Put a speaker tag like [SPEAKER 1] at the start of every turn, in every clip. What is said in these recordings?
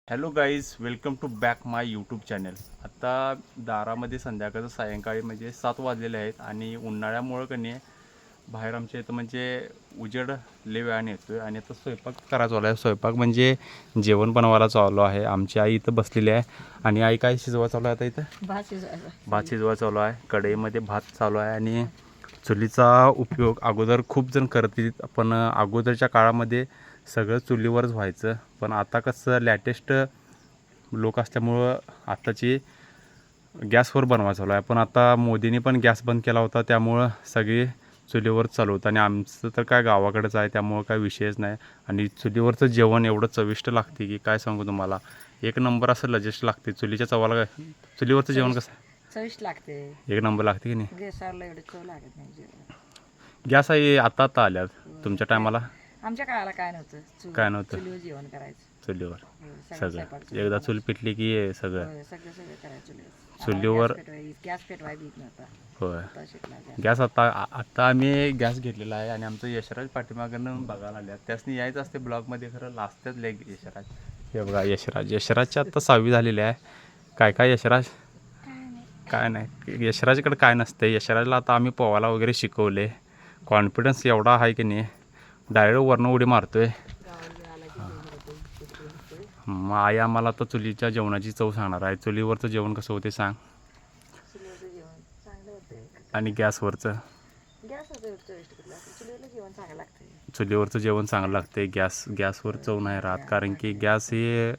[SPEAKER 1] Hello guys, welcome to back my YouTube channel. आता दारामध्ये संध्याकाळचं सायंकाळी म्हणजे 7 वाजलेले आहेत आणि उन्हाळ्यामुळं कधी बाहेर आमच्या इथं म्हणजे उजेड लय वेळाने येतो आहे आणि आता स्वयंपाक करायचा चालू आहे. स्वयंपाक म्हणजे जेवण बनवायला चालू आहे. आमची आई इथं बसलेली आहे आणि आई काय शिजवा चालू आहे आता इथं? भात शिजवा चालू आहे. कढईमध्ये भात चालू आहे आणि चुलीचा उपयोग अगोदर खूप जण करतील, पण अगोदरच्या काळामध्ये सगळं चुलीवरच व्हायचं. पण आता कसं लॅटेस्ट लोक असल्यामुळं आत्ताची गॅसवर बनवायचं चालू आहे. पण आता मोदींनी पण गॅस बंद केला होता, त्यामुळं सगळे चुलीवर चालू होतं आणि आमचं तर काय गावाकडेच आहे, त्यामुळं काय विषयच नाही. आणि चुलीवरचं जेवण एवढं चविष्ट लागते की काय सांगू तुम्हाला. एक नंबर असं लजेस्ट लागते चुलीच्या चवाला. काय चुलीवरचं जेवण कसं
[SPEAKER 2] चविष्ट लागते.
[SPEAKER 1] एक नंबर लागते की नाही.
[SPEAKER 2] गॅसवरला एवढं चव लागत नाही जेवण.
[SPEAKER 1] गॅस आहे आता आल्यात. तुमच्या टायमाला
[SPEAKER 2] आमच्या काळाला काय नव्हतं.
[SPEAKER 1] काय नव्हतं.
[SPEAKER 2] चुलीवर जेवण करायचं.
[SPEAKER 1] चुलीवर
[SPEAKER 2] स्वयंपाक
[SPEAKER 1] सगळं
[SPEAKER 2] चुलीवर
[SPEAKER 1] एकदा चूल
[SPEAKER 2] करायचं.
[SPEAKER 1] पेटली की सगळं
[SPEAKER 2] सगळं करायचं चुलीवर.
[SPEAKER 1] चुलीवर.
[SPEAKER 2] गॅस पेटवाय बीत नव्हता.
[SPEAKER 1] होय.
[SPEAKER 2] आता शिकला
[SPEAKER 1] गॅस आता आम्ही गॅस घेतलेला आहे आणि आमचं यशराज पाठीमागनं बघायला आल्या. त्यासनी यायचं असते ब्लॉगमध्ये, खरं लाजतात लय यशराज. हे बघा यशराजची आत्ता 6वी झालेली आहे. काय यशराज काय नाही, यशराजकडे काय नसते. यशराजला आता आम्ही पोवायला वगैरे शिकवले. कॉन्फिडन्स एवढा आहे की नाही, डायरेक्ट वरनं उडी मारतोय. मग आई आम्हाला आता चुलीच्या जेवणाची चव सांगणार आहे. चुलीवरचं जेवण कसं होते सांग.
[SPEAKER 2] चुलीवरचं जेवण चांगलं होते
[SPEAKER 1] आणि गॅसवरचं
[SPEAKER 2] चुलीवरलं जेवण चांगलं लागते.
[SPEAKER 1] चुलीवरचं जेवण चांगलं लागते. गॅसवर चव नाही राहत, कारण की गॅस हे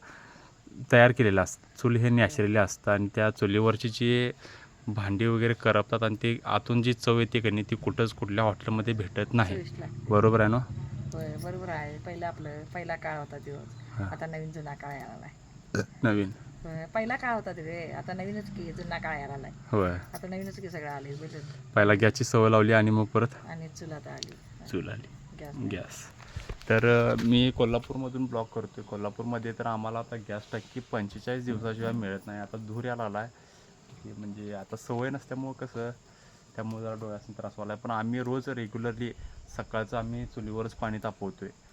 [SPEAKER 1] तयार केलेलं असतं. चूल हे नॅचरली असतं आणि त्या चुलीवरची जी भांडी वगैरे करपतात आणि ते आतून जी चव येते की नाही, ती कुठल्या हॉटेलमध्ये भेटत नाही. बरोबर आहे ना?
[SPEAKER 2] होय, बरोबर आहे. पहिला काळ होता दिवस. आता नवीन जुना काळ यायला नाही.
[SPEAKER 1] नवीन
[SPEAKER 2] पहिला काळ होता ते, आता नवीनच की जुना काळ यायला नाही.
[SPEAKER 1] होय.
[SPEAKER 2] आता नवीनच की सगळं आले.
[SPEAKER 1] पहिला गॅसची सवय लावली आणि मग परत
[SPEAKER 2] आणि चूल आता आली.
[SPEAKER 1] चूल आली. गॅस तर मी कोल्हापूरमधून ब्लॉग करतो आहे. कोल्हापूरमध्ये तर आम्हाला आता गॅस टाकी 45 दिवसाशिवाय मिळत नाही. आता धूर यायला आला आहे की म्हणजे आता सवय नसल्यामुळं कसं, त्यामुळे जरा डोळ्यासून त्रास व्हायला आहे. पण आम्ही रोज रेग्युलरली सकाळचं आम्ही चुलीवरच पाणी तापवतो आहे.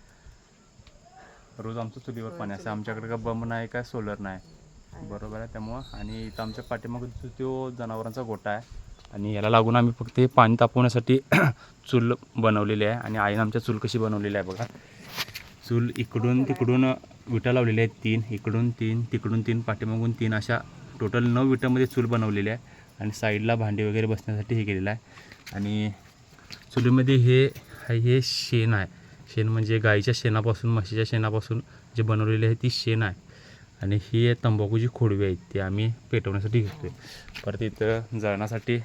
[SPEAKER 1] रोज आमचं चुलीवर पाणी असतं. आमच्याकडे काय बंब नाही, काय सोलर नाही. बरोबर आहे. त्यामुळं आणि इथं आमच्या पाठीमागं तो जनावरांचा गोठा आहे आणि याला लागून आम्ही फक्त हे पाणी तापवण्यासाठी चूल बनवलेली आहे. आणि आईनं आमच्या चूल कशी बनवलेली आहे बघा. चूल इकडून तिकडून विटा लावलेल्या आहेत 3, इकडून 3, तिकडून 3, पाठीमागून 3, अशा टोटल 9 विटामध्ये चूल बनवलेली आहे. आणि साईडला भांडी वगैरे बसण्यासाठी हे केलेलं आहे. आणि चुलीमध्ये हे शेण आहे. शेण म्हणजे गाईच्या शेणापासून, म्हशीच्या शेणापासून जे बनवलेले आहे ती शेण आहे. आणि ही तंबाखूची खोडवी आहेत, ती आम्ही पेटवण्यासाठी घेतो आहे. परत इथं जळणासाठी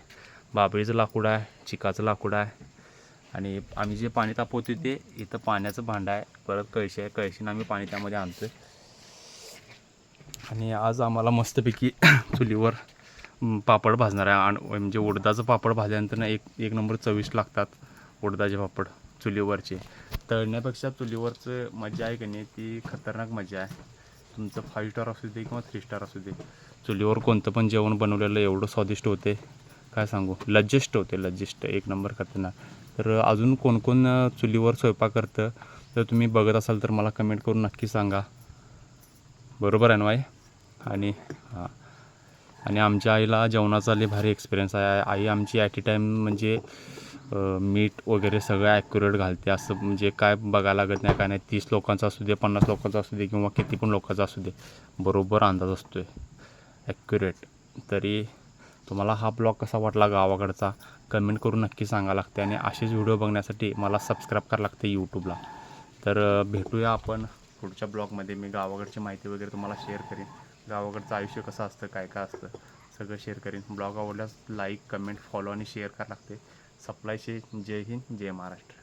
[SPEAKER 1] बाबळीचं लाकूड आहे, चिकाचं लाकूड आहे. आणि आम्ही जे पाणी तापवतो ते इथं पाण्याचं भांडं आहे. परत कळशी आहे, कळशीनं आम्ही पाणी त्यामध्ये आणतो आहे. आणि आज आम्हाला मस्तपैकी चुलीवर पापड भाजणार आहे. म्हणजे उडदाचं पापड भाजल्यानंतर ना एक नंबर चविष्ट लागतात उडदाचे पापड चुलीवरचे. तळण्यापेक्षा चुलीवरचं मजा आहे की नाही, ती खतरनाक मजा आहे. तुमचं 5 स्टार असू दे किंवा 3 स्टार असू दे, चुलीवर कोणतं पण जेवण बनवलेलं एवढं स्वादिष्ट होते काय सांगू. लज्जिष्ट होते, लज्जिष्ट एक नंबर खतरनाक. तर अजून कोण चुलीवर स्वयंपाक करतं तर तुम्ही बघत असाल तर मला कमेंट करून नक्की सांगा. बरोबर आहे ना आई? आणि आणि आमच्या आईला जेवणाचा लई भारी एक्सपिरियन्स आहे. आई आमची ॲट ए टाईम म्हणजे मीठ वगैरे सगळं ॲक्युरेट घालते. असं म्हणजे काय बघायला लागत नाही, काय नाही. 30 लोकांचा असू दे, 50 लोकांचा असू दे किंवा किती पण लोकांचा असू दे, बरोबर अंदाज असतो आहे ॲक्युरेट. तरी तुम्हाला हा ब्लॉग कसा वाटला गावाकडचा, कमेंट करून नक्की सांगा लागते. आणि असेच व्हिडिओ बघण्यासाठी मला सबस्क्राईब करावं लागते यूट्यूबला. तर भेटूया आपण पुढच्या ब्लॉगमध्ये. मी गावाकडची माहिती वगैरे तुम्हाला शेअर करेन. गावाकडचं आयुष्य कसं असतं, काय असतं, सगळं शेअर करेन. ब्लॉग आवडल्यास लाईक, कमेंट, फॉलो आणि शेअर करावं लागते. सप्लायचे. जय हिंद, जय महाराष्ट्र.